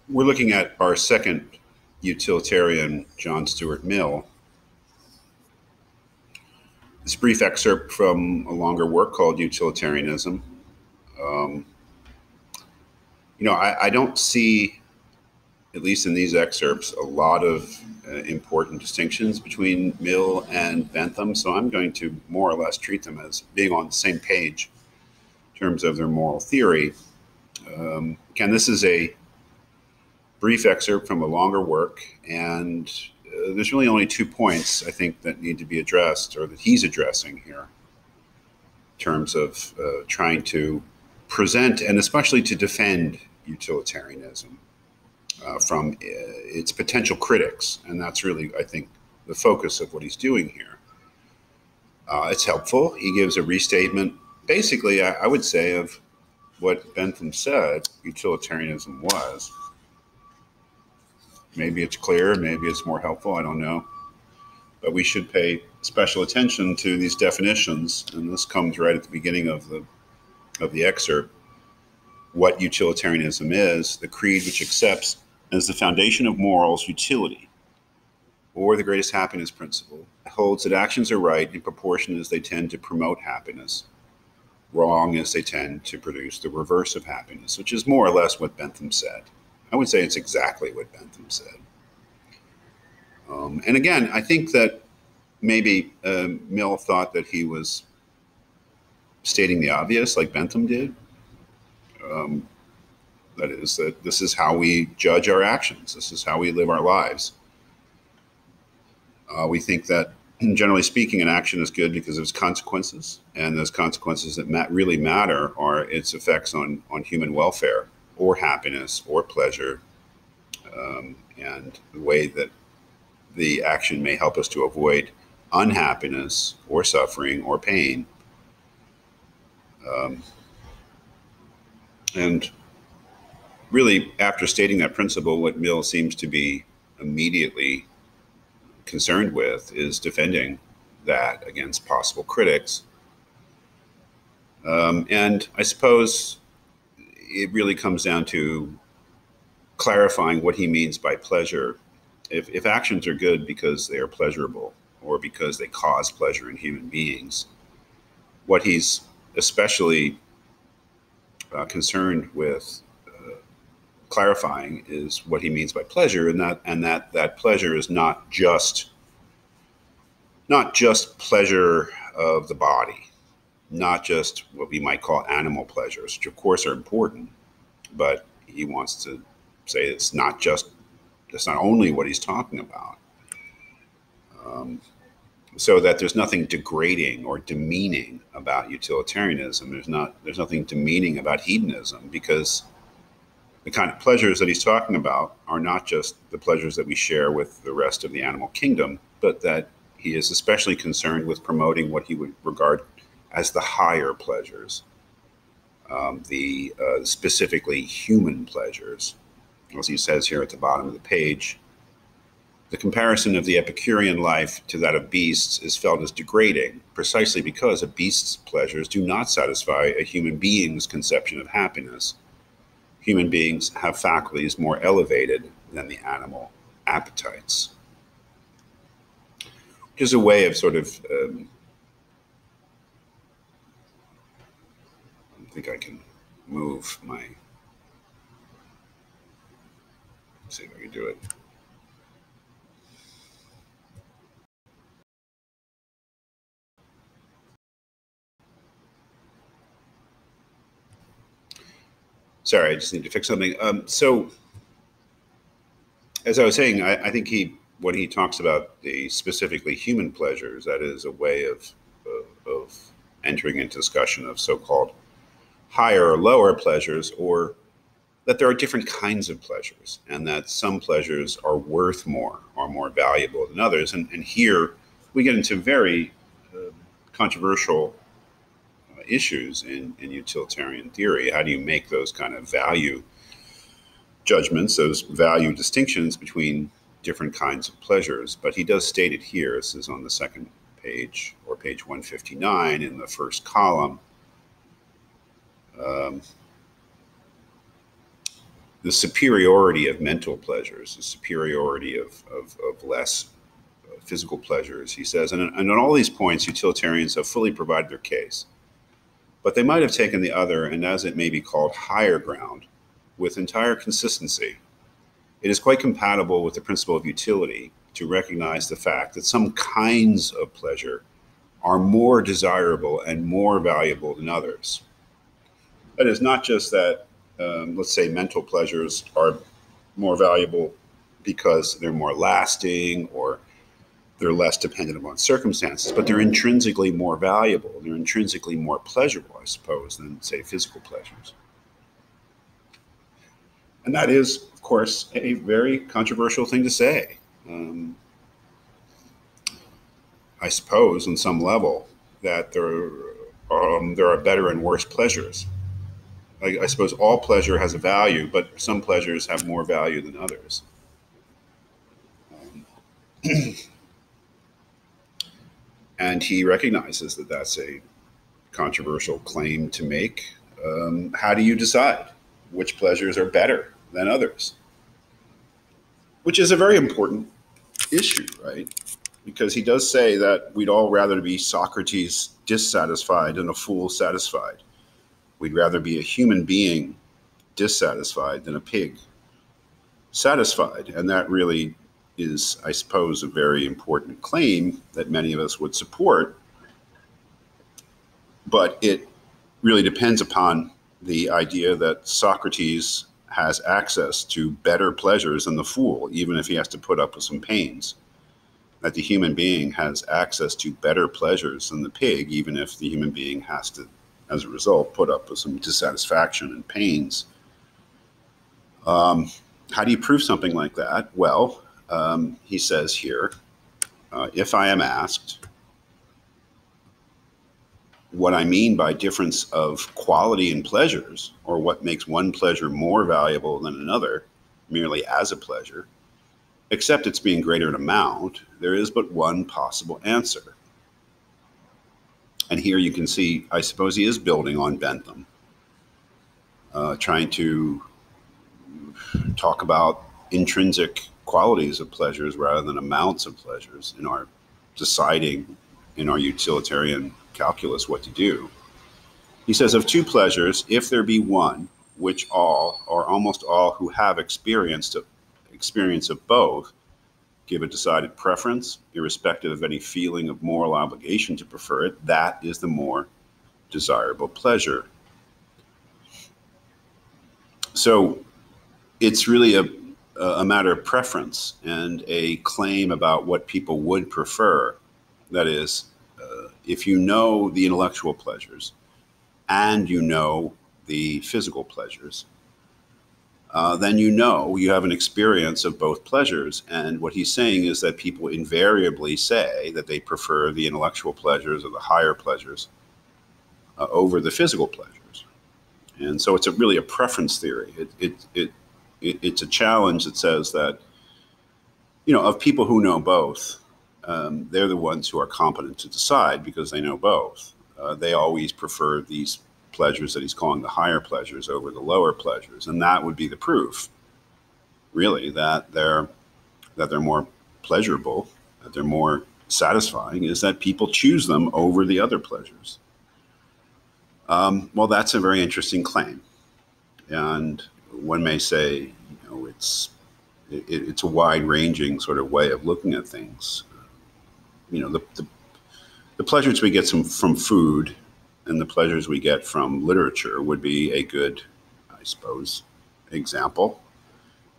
We're looking at our second utilitarian, John Stuart Mill. This brief excerpt from a longer work called Utilitarianism. Um, I don't see, at least in these excerpts, a lot of important distinctions between Mill and Bentham, so I'm going to more or less treat them as being on the same page in terms of their moral theory. Again, this is a brief excerpt from a longer work, and there's really only 2 points, I think, that need to be addressed, or that he's addressing here, in terms of trying to present and especially to defend utilitarianism from its potential critics. And that's really, I think, the focus of what he's doing here. It's helpful. He gives a restatement, basically, I would say, of what Bentham said utilitarianism was. Maybe it's clear, maybe it's more helpful, I don't know. But we should pay special attention to these definitions, and this comes right at the beginning of the excerpt. What utilitarianism is: the creed which accepts as the foundation of morals utility, or the greatest happiness principle, holds that actions are right in proportion as they tend to promote happiness, wrong as they tend to produce the reverse of happiness, which is more or less what Bentham said. I would say it's exactly what Bentham said. And again, I think that maybe Mill thought that he was stating the obvious, like Bentham did. That is, that this is how we judge our actions. This is how we live our lives. We think that, generally speaking, an action is good because of its consequences, and those consequences that really matter are its effects on human welfare, or happiness, or pleasure, and the way that the action may help us to avoid unhappiness, or suffering, or pain. And really, after stating that principle, what Mill seems to be immediately concerned with is defending that against possible critics. And I suppose it really comes down to clarifying what he means by pleasure. If actions are good because they are pleasurable, or because they cause pleasure in human beings, what he's especially concerned with clarifying is what he means by pleasure, and that pleasure is not just pleasure of the body, not just what we might call animal pleasures, which of course are important, but he wants to say that's not only what he's talking about. So that there's nothing degrading or demeaning about utilitarianism. There's nothing demeaning about hedonism, because the kind of pleasures that he's talking about are not just the pleasures that we share with the rest of the animal kingdom, but that he is especially concerned with promoting what he would regard as the higher pleasures, the specifically human pleasures. As he says here at the bottom of the page, the comparison of the Epicurean life to that of beasts is felt as degrading, precisely because a beast's pleasures do not satisfy a human being's conception of happiness. Human beings have faculties more elevated than the animal appetites. Which is a way of sort of, I think I can move my, let's see if I can do it. Sorry, I just need to fix something. So, as I was saying, I think when he talks about the specifically human pleasures, that is a way of entering into discussion of so-called higher or lower pleasures, or that there are different kinds of pleasures, and that some pleasures are worth more, or more valuable than others. And here we get into very controversial issues in utilitarian theory. How do you make those kind of value judgments, those value distinctions between different kinds of pleasures? But he does state it here. This is on the second page, or page 159 in the first column. the superiority of mental pleasures, the superiority of less physical pleasures, he says. And on all these points, utilitarians have fully provided their case. But they might have taken the other, and as it may be called, higher ground with entire consistency. It is quite compatible with the principle of utility to recognize the fact that some kinds of pleasure are more desirable and more valuable than others. That is not just that, let's say, mental pleasures are more valuable because they're more lasting or they're less dependent upon circumstances, but they're intrinsically more valuable. They're intrinsically more pleasurable, I suppose, than, say, physical pleasures. And that is, of course, a very controversial thing to say. I suppose, on some level, that there are better and worse pleasures. I suppose all pleasure has a value, but some pleasures have more value than others. And he recognizes that that's a controversial claim to make. How do you decide which pleasures are better than others? Which is a very important issue, right? Because he does say that we'd all rather be Socrates dissatisfied than a fool satisfied. We'd rather be a human being dissatisfied than a pig satisfied. And that really is, I suppose, a very important claim that many of us would support. But it really depends upon the idea that Socrates has access to better pleasures than the fool, even if he has to put up with some pains. That the human being has access to better pleasures than the pig, even if the human being has to, as a result, put up with some dissatisfaction and pains. How do you prove something like that? Well, he says here, if I am asked what I mean by difference of quality in pleasures, or what makes one pleasure more valuable than another, merely as a pleasure, except its being greater in amount, there is but one possible answer. And here you can see, I suppose he is building on Bentham, trying to talk about intrinsic qualities of pleasures rather than amounts of pleasures in our deciding in our utilitarian calculus what to do. He says, of two pleasures, if there be one, which all or almost all who have experience of both give a decided preference, irrespective of any feeling of moral obligation to prefer it, that is the more desirable pleasure. So it's really a matter of preference and a claim about what people would prefer. That is, if you know the intellectual pleasures and you know the physical pleasures, then you have an experience of both pleasures. And what he's saying is that people invariably say that they prefer the intellectual pleasures or the higher pleasures over the physical pleasures. And so it's really a preference theory. It's a challenge that says that, of people who know both, they're the ones who are competent to decide because they know both. They always prefer these pleasures that he's calling the higher pleasures over the lower pleasures, and that would be the proof, really, that they're more pleasurable, that they're more satisfying, is that people choose them over the other pleasures. Well, that's a very interesting claim, and one may say, it's a wide-ranging sort of way of looking at things. The pleasures we get from food and the pleasures we get from literature would be a good, I suppose, example.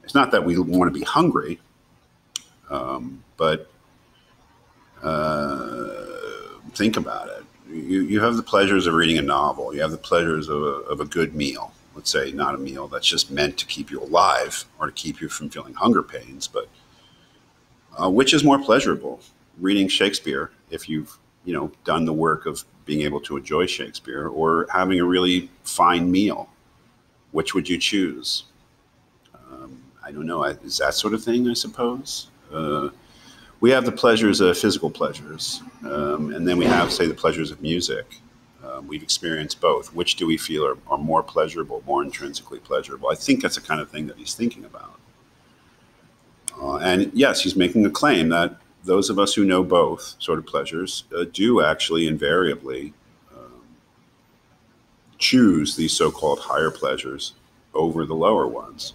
It's not that we want to be hungry, but think about it. You have the pleasures of reading a novel. You have the pleasures of a good meal. Let's say not a meal that's just meant to keep you alive or to keep you from feeling hunger pains, but which is more pleasurable? Reading Shakespeare, if you've done the work of being able to enjoy Shakespeare, or having a really fine meal, which would you choose? I don't know. Is that sort of thing, I suppose? We have the pleasures of physical pleasures, and then we have, say, the pleasures of music. We've experienced both. Which do we feel are more pleasurable, more intrinsically pleasurable? I think that's the kind of thing that he's thinking about. And yes, he's making a claim that those of us who know both sort of pleasures do actually invariably choose these so-called higher pleasures over the lower ones.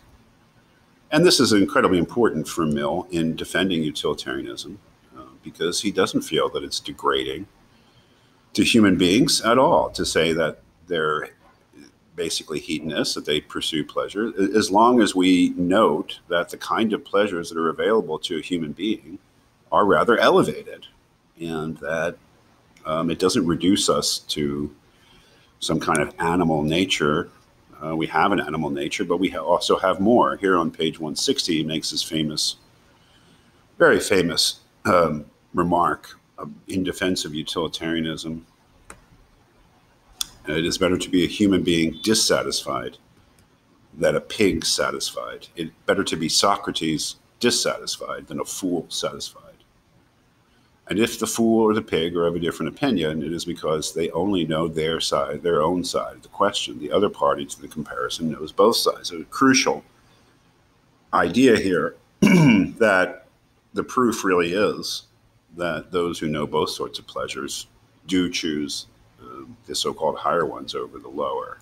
And this is incredibly important for Mill in defending utilitarianism because he doesn't feel that it's degrading to human beings at all to say that they're basically hedonists, that they pursue pleasure, as long as we note that the kind of pleasures that are available to a human being are rather elevated, and that it doesn't reduce us to some kind of animal nature. We have an animal nature, but we also have more. Here on page 160, he makes his famous, very famous remark in defense of utilitarianism. It is better to be a human being dissatisfied than a pig satisfied. It's better to be Socrates dissatisfied than a fool satisfied. And if the fool or the pig are of a different opinion, it is because they only know their side, their own side of the question. The other party to the comparison knows both sides. So a crucial idea here that the proof really is that those who know both sorts of pleasures do choose the so-called higher ones over the lower.